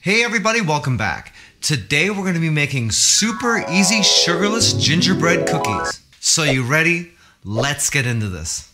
Hey everybody, welcome back. Today we're going to be making super easy sugarless gingerbread cookies. So you ready? Let's get into this.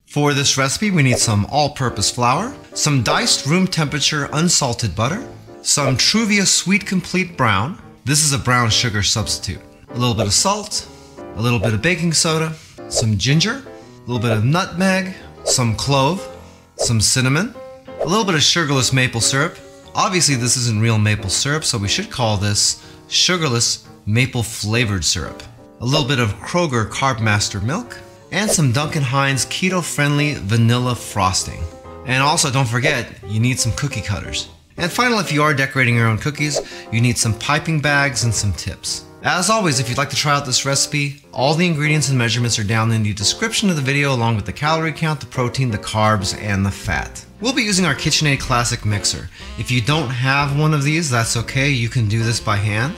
For this recipe we need some all-purpose flour, some diced room temperature unsalted butter, some Truvia Sweet Complete Brown. This is a brown sugar substitute. A little bit of salt, a little bit of baking soda, some ginger, a little bit of nutmeg, some clove, some cinnamon, a little bit of sugarless maple syrup. Obviously this isn't real maple syrup, so we should call this sugarless maple flavored syrup. A little bit of Kroger Carbmaster milk, and some Duncan Hines keto-friendly vanilla frosting. And also don't forget, you need some cookie cutters. And finally, if you are decorating your own cookies, you need some piping bags and some tips. As always, if you'd like to try out this recipe, all the ingredients and measurements are down in the description of the video, along with the calorie count, the protein, the carbs, and the fat. We'll be using our KitchenAid Classic mixer. If you don't have one of these, that's okay, you can do this by hand.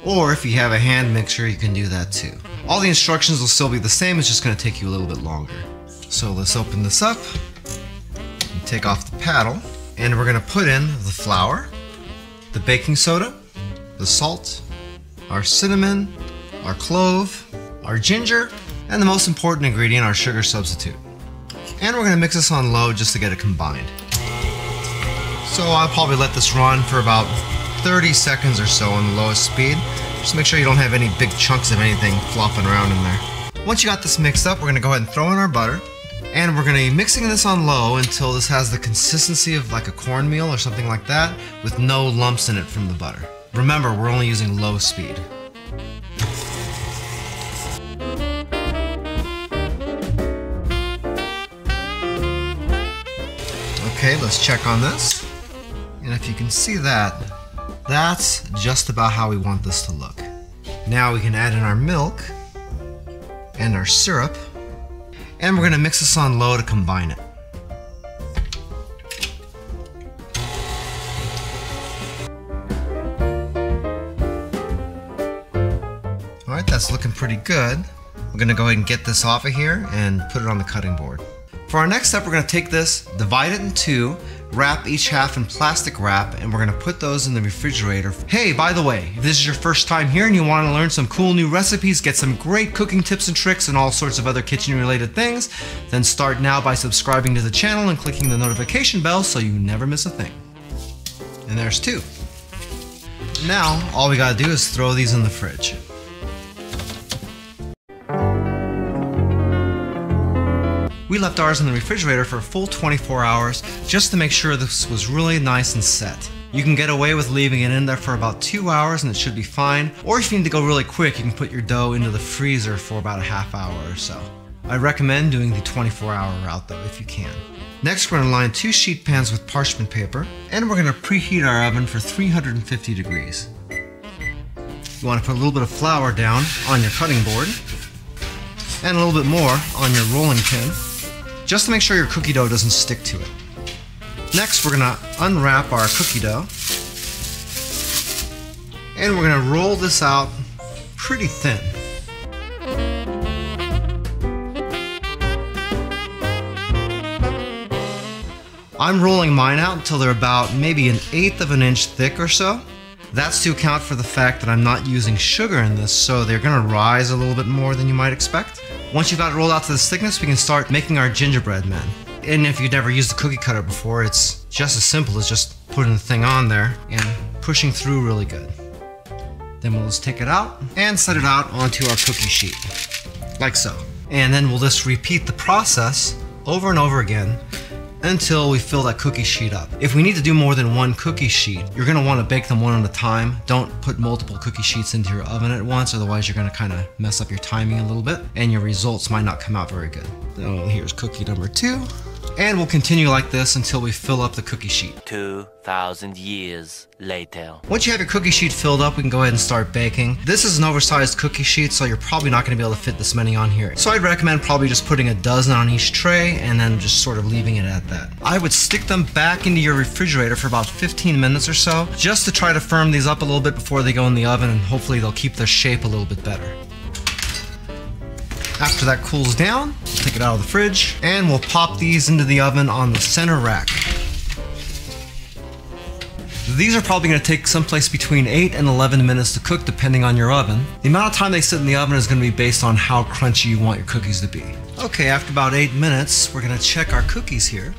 Or if you have a hand mixer, you can do that too. All the instructions will still be the same, it's just going to take you a little bit longer. So let's open this up, and take off the paddle, and we're going to put in the flour, the baking soda, the salt, our cinnamon, our clove, our ginger, and the most important ingredient, our sugar substitute. And we're going to mix this on low just to get it combined. So I'll probably let this run for about 30 seconds or so on the lowest speed. Just make sure you don't have any big chunks of anything flopping around in there. Once you got this mixed up, we're going to go ahead and throw in our butter. And we're going to be mixing this on low until this has the consistency of like a cornmeal or something like that, with no lumps in it from the butter. Remember, we're only using low speed. Okay, let's check on this. And if you can see that, that's just about how we want this to look. Now we can add in our milk and our syrup, and we're going to mix this on low to combine it. Alright, that's looking pretty good. We're going to go ahead and get this off of here and put it on the cutting board. For our next step, we're going to take this, divide it in two, wrap each half in plastic wrap, and we're going to put those in the refrigerator. Hey, by the way, if this is your first time here and you want to learn some cool new recipes, get some great cooking tips and tricks and all sorts of other kitchen related things, then start now by subscribing to the channel and clicking the notification bell so you never miss a thing. And there's two. Now, all we got to do is throw these in the fridge. We left ours in the refrigerator for a full 24 hours just to make sure this was really nice and set. You can get away with leaving it in there for about 2 hours and it should be fine. Or if you need to go really quick, you can put your dough into the freezer for about a half hour or so. I recommend doing the 24-hour route though, if you can. Next, we're going to line 2 sheet pans with parchment paper, and we're going to preheat our oven for 350 degrees. You want to put a little bit of flour down on your cutting board, and a little bit more on your rolling pin, just to make sure your cookie dough doesn't stick to it. Next, we're going to unwrap our cookie dough, and we're going to roll this out pretty thin. I'm rolling mine out until they're about maybe 1/8 of an inch thick or so. That's to account for the fact that I'm not using sugar in this, so they're going to rise a little bit more than you might expect. Once you've got it rolled out to this thickness, we can start making our gingerbread men. And if you've never used a cookie cutter before, it's just as simple as just putting the thing on there and pushing through really good. Then we'll just take it out and set it out onto our cookie sheet, like so. And then we'll just repeat the process over and over again until we fill that cookie sheet up. If we need to do more than one cookie sheet, you're going to want to bake them one at a time. Don't put multiple cookie sheets into your oven at once, otherwise you're going to kind of mess up your timing a little bit and your results might not come out very good. So here's cookie number 2. And we'll continue like this until we fill up the cookie sheet. 2,000 years later. Once you have your cookie sheet filled up, we can go ahead and start baking. This is an oversized cookie sheet, so you're probably not going to be able to fit this many on here. So I'd recommend probably just putting a dozen on each tray and then just sort of leaving it at that. I would stick them back into your refrigerator for about 15 minutes or so, just to try to firm these up a little bit before they go in the oven, and hopefully they'll keep their shape a little bit better. After that cools down, we'll take it out of the fridge and we'll pop these into the oven on the center rack. These are probably going to take someplace between 8 and 11 minutes to cook depending on your oven. The amount of time they sit in the oven is going to be based on how crunchy you want your cookies to be. Okay, after about 8 minutes, we're going to check our cookies here.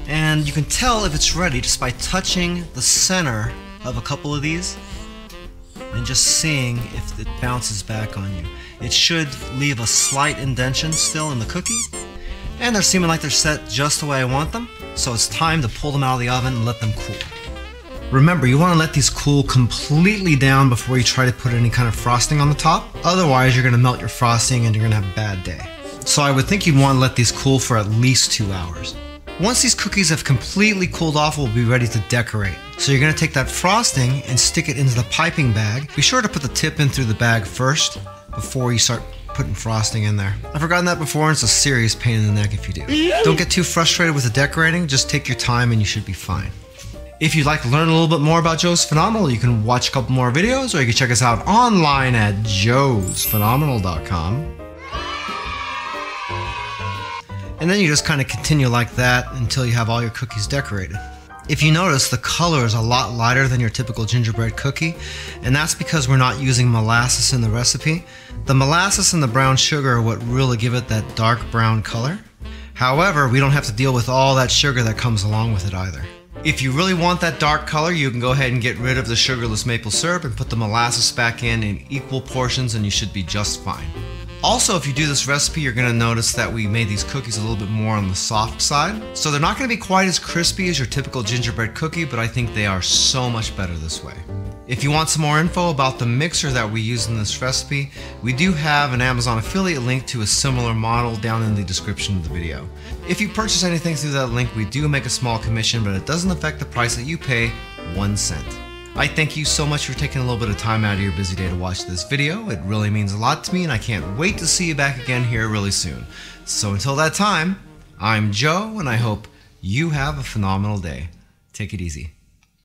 And you can tell if it's ready just by touching the center of a couple of these and just seeing if it bounces back on you. It should leave a slight indentation still in the cookie, and they're seeming like they're set just the way I want them, so it's time to pull them out of the oven and let them cool. Remember, you want to let these cool completely down before you try to put any kind of frosting on the top, otherwise you're going to melt your frosting and you're going to have a bad day. So I would think you'd want to let these cool for at least 2 hours. Once these cookies have completely cooled off, we'll be ready to decorate. So you're going to take that frosting and stick it into the piping bag. Be sure to put the tip in through the bag first before you start putting frosting in there. I've forgotten that before, and it's a serious pain in the neck if you do. Don't get too frustrated with the decorating, just take your time and you should be fine. If you'd like to learn a little bit more about Joe's Phenomenal, you can watch a couple more videos, or you can check us out online at joesphenomenal.com. And then you just kind of continue like that until you have all your cookies decorated. If you notice, the color is a lot lighter than your typical gingerbread cookie, and that's because we're not using molasses in the recipe. The molasses and the brown sugar are what really give it that dark brown color. However, we don't have to deal with all that sugar that comes along with it either. If you really want that dark color, you can go ahead and get rid of the sugarless maple syrup and put the molasses back in equal portions, and you should be just fine. Also, if you do this recipe, you're going to notice that we made these cookies a little bit more on the soft side. So they're not going to be quite as crispy as your typical gingerbread cookie, but I think they are so much better this way. If you want some more info about the mixer that we use in this recipe, we do have an Amazon affiliate link to a similar model down in the description of the video. If you purchase anything through that link, we do make a small commission, but it doesn't affect the price that you pay 1 cent. I thank you so much for taking a little bit of time out of your busy day to watch this video. It really means a lot to me, and I can't wait to see you back again here really soon. So until that time, I'm Joe, and I hope you have a phenomenal day. Take it easy.